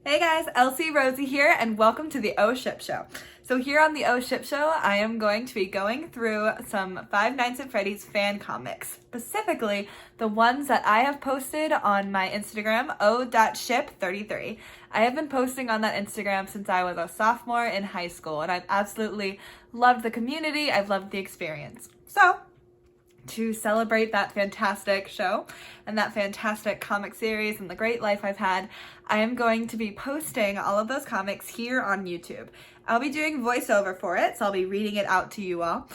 Hey guys, Elsie Rosie here, and welcome to the Oh.Ship Show. So here on the Oh.Ship Show, I am going to be going through some Five Nights at Freddy's fan comics, specifically the ones that I have posted on my Instagram, Oh.Ship33. I have been posting on that Instagram since I was a sophomore in high school, and I've absolutely loved the community. I've loved the experience. So, to celebrate that fantastic show and that fantastic comic series and the great life I've had, I am going to be posting all of those comics here on YouTube. I'll be doing voiceover for it, so I'll be reading it out to you all.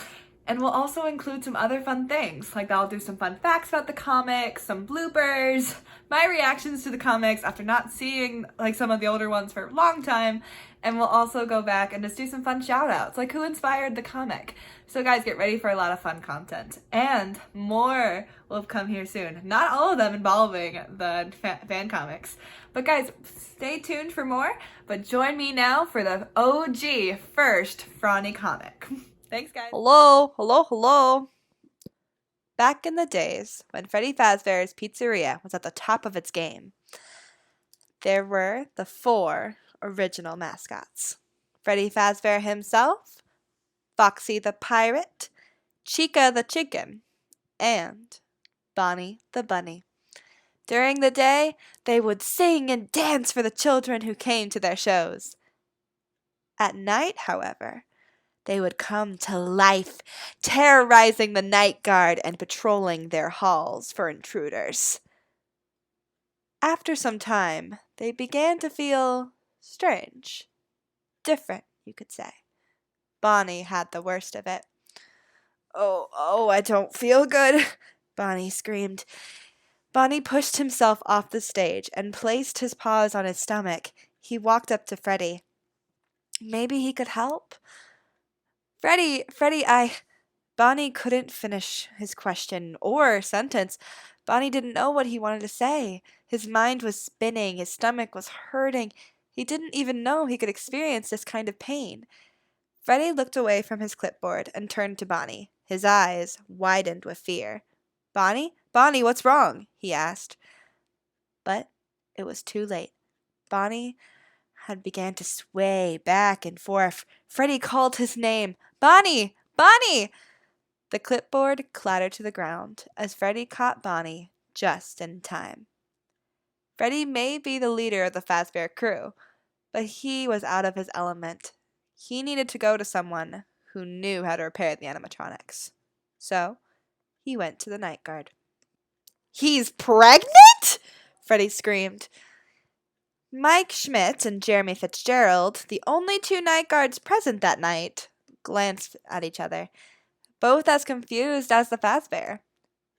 And we'll also include some other fun things, like I'll do some fun facts about the comics, some bloopers, my reactions to the comics after not seeing like some of the older ones for a long time, and we'll also go back and just do some fun shout outs, like who inspired the comic. So guys, get ready for a lot of fun content. And more will come here soon. Not all of them involving the fan comics. But guys, stay tuned for more, but join me now for the OG first Frawny comic. Thanks, guys. Hello. Back in the days when Freddy Fazbear's Pizzeria was at the top of its game, there were the 4 original mascots. Freddy Fazbear himself, Foxy the Pirate, Chica the Chicken, and Bonnie the Bunny. During the day, they would sing and dance for the children who came to their shows. At night, however, they would come to life, terrorizing the night guard and patrolling their halls for intruders. After some time, they began to feel strange. Different, you could say. Bonnie had the worst of it. Oh, I don't feel good, Bonnie screamed. Bonnie pushed himself off the stage and placed his paws on his stomach. He walked up to Freddy. Maybe he could help? Freddy, Bonnie couldn't finish his question or sentence. Bonnie didn't know what he wanted to say. His mind was spinning. His stomach was hurting. He didn't even know he could experience this kind of pain. Freddy looked away from his clipboard and turned to Bonnie. His eyes widened with fear. Bonnie, what's wrong? He asked. But it was too late. Bonnie had began to sway back and forth. Freddy called his name. Bonnie! The clipboard clattered to the ground as Freddy caught Bonnie just in time. Freddy may be the leader of the Fazbear crew, but he was out of his element. He needed to go to someone who knew how to repair the animatronics. So, he went to the night guard. He's pregnant? Freddy screamed. Mike Schmidt and Jeremy Fitzgerald, the only 2 night guards present that night, glanced at each other, both as confused as the Fazbear.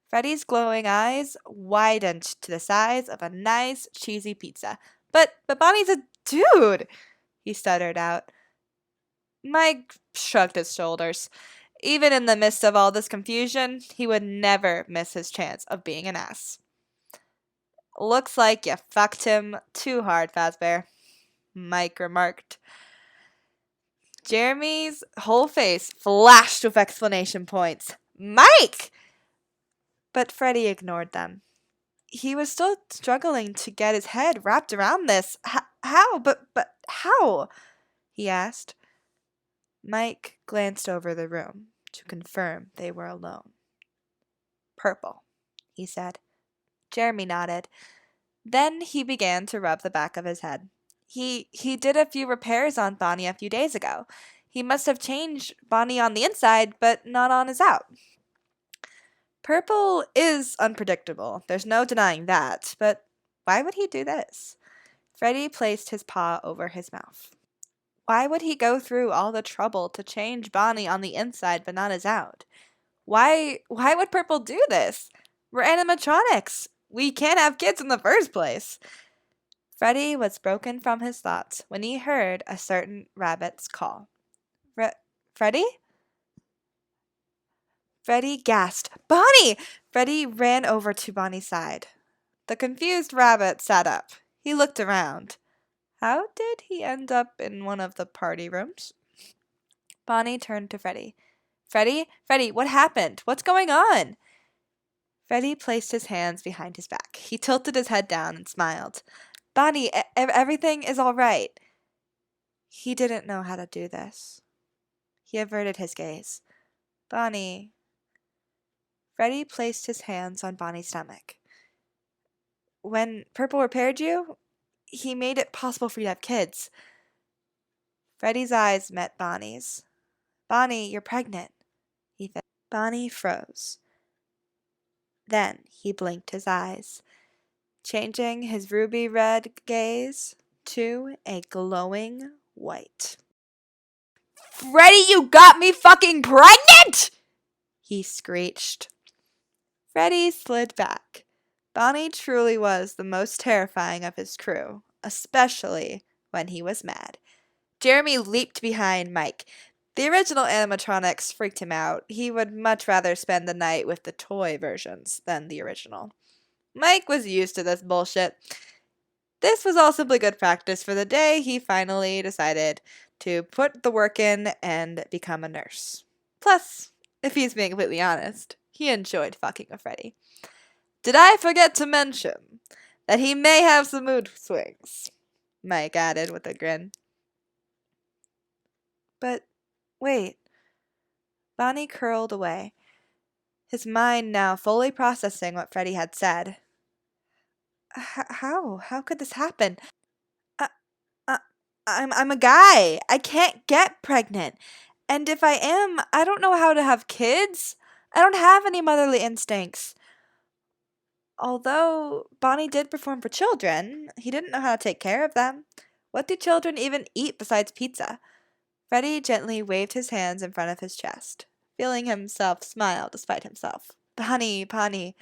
Freddy's glowing eyes widened to the size of a nice, cheesy pizza. But Bonnie's a dude, he stuttered out. Mike shrugged his shoulders. Even in the midst of all this confusion, he would never miss his chance of being an ass. Looks like you fucked him too hard, Fazbear, Mike remarked. Jeremy's whole face flashed with exclamation points. Mike! But Freddy ignored them. He was still struggling to get his head wrapped around this. How? But how? He asked. Mike glanced over the room to confirm they were alone. Purple, he said. Jeremy nodded. Then he began to rub the back of his head. He did a few repairs on Bonnie a few days ago. He must have changed Bonnie on the inside, but not on his out. Purple is unpredictable. There's no denying that. But why would he do this? Freddy placed his paw over his mouth. Why would he go through all the trouble to change Bonnie on the inside but not his out? Why would Purple do this? We're animatronics. We can't have kids in the first place. Freddy was broken from his thoughts when he heard a certain rabbit's call. Freddy? Freddy gasped. Bonnie! Freddy ran over to Bonnie's side. The confused rabbit sat up. He looked around. How did he end up in one of the party rooms? Bonnie turned to Freddy. Freddy, what happened? What's going on? Freddy placed his hands behind his back. He tilted his head down and smiled. Bonnie, everything is all right. He didn't know how to do this. He averted his gaze. Bonnie. Freddie placed his hands on Bonnie's stomach. When Purple repaired you, he made it possible for you to have kids. Freddie's eyes met Bonnie's. Bonnie, you're pregnant, he said. Bonnie froze. Then he blinked his eyes, changing his ruby red gaze to a glowing white. Freddie, you got me fucking pregnant! He screeched. Freddie slid back. Bonnie truly was the most terrifying of his crew, especially when he was mad. Jeremy leaped behind Mike. The original animatronics freaked him out. He would much rather spend the night with the toy versions than the original. Mike was used to this bullshit. This was all simply good practice for the day he finally decided to put the work in and become a nurse. Plus, if he's being completely honest, he enjoyed fucking with Freddie. Did I forget to mention that he may have some mood swings? Mike added with a grin. But wait. Bonnie curled away, his mind now fully processing what Freddie had said. How? How could this happen? I'm a guy. I can't get pregnant. And if I am, I don't know how to have kids. I don't have any motherly instincts. Although Bonnie did perform for children, he didn't know how to take care of them. What do children even eat besides pizza? Freddie gently waved his hands in front of his chest, feeling himself smile despite himself. Bonnie.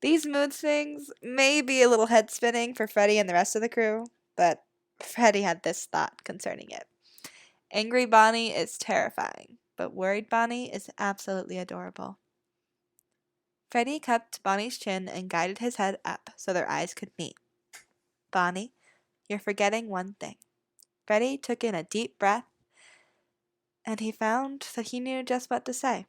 These mood swings may be a little head spinning for Freddie and the rest of the crew, but Freddie had this thought concerning it. Angry Bonnie is terrifying, but worried Bonnie is absolutely adorable. Freddie cupped Bonnie's chin and guided his head up so their eyes could meet. Bonnie, you're forgetting one thing. Freddie took in a deep breath, and he found that he knew just what to say.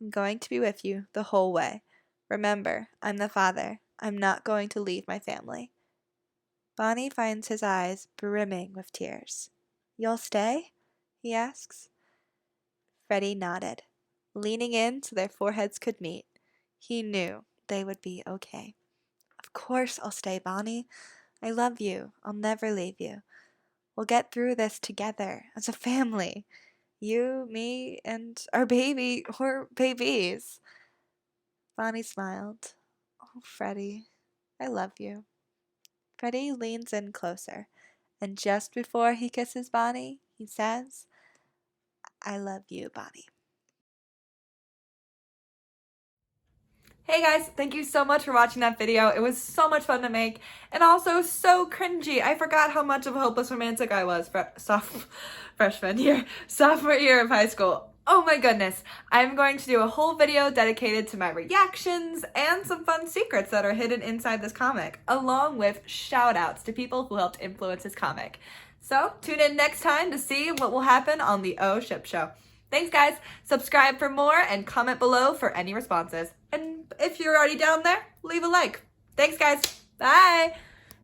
I'm going to be with you the whole way. Remember, I'm the father. I'm not going to leave my family. Bonnie finds his eyes brimming with tears. You'll stay? He asks. Freddie nodded, leaning in so their foreheads could meet. He knew they would be okay. Of course I'll stay, Bonnie. I love you. I'll never leave you. We'll get through this together as a family. You, me, and our baby, or babies. Bonnie smiled. Oh, Freddie, I love you. Freddie leans in closer, and just before he kisses Bonnie, he says, I love you, Bonnie. Hey guys, thank you so much for watching that video. It was so much fun to make and also so cringy. I forgot how much of a hopeless romantic I was sophomore year of high school. Oh my goodness. I'm going to do a whole video dedicated to my reactions and some fun secrets that are hidden inside this comic, along with shout outs to people who helped influence this comic. So tune in next time to see what will happen on the Oh.Ship Show. Thanks guys. Subscribe for more and comment below for any responses. And if you're already down there, leave a like. Thanks guys. Bye.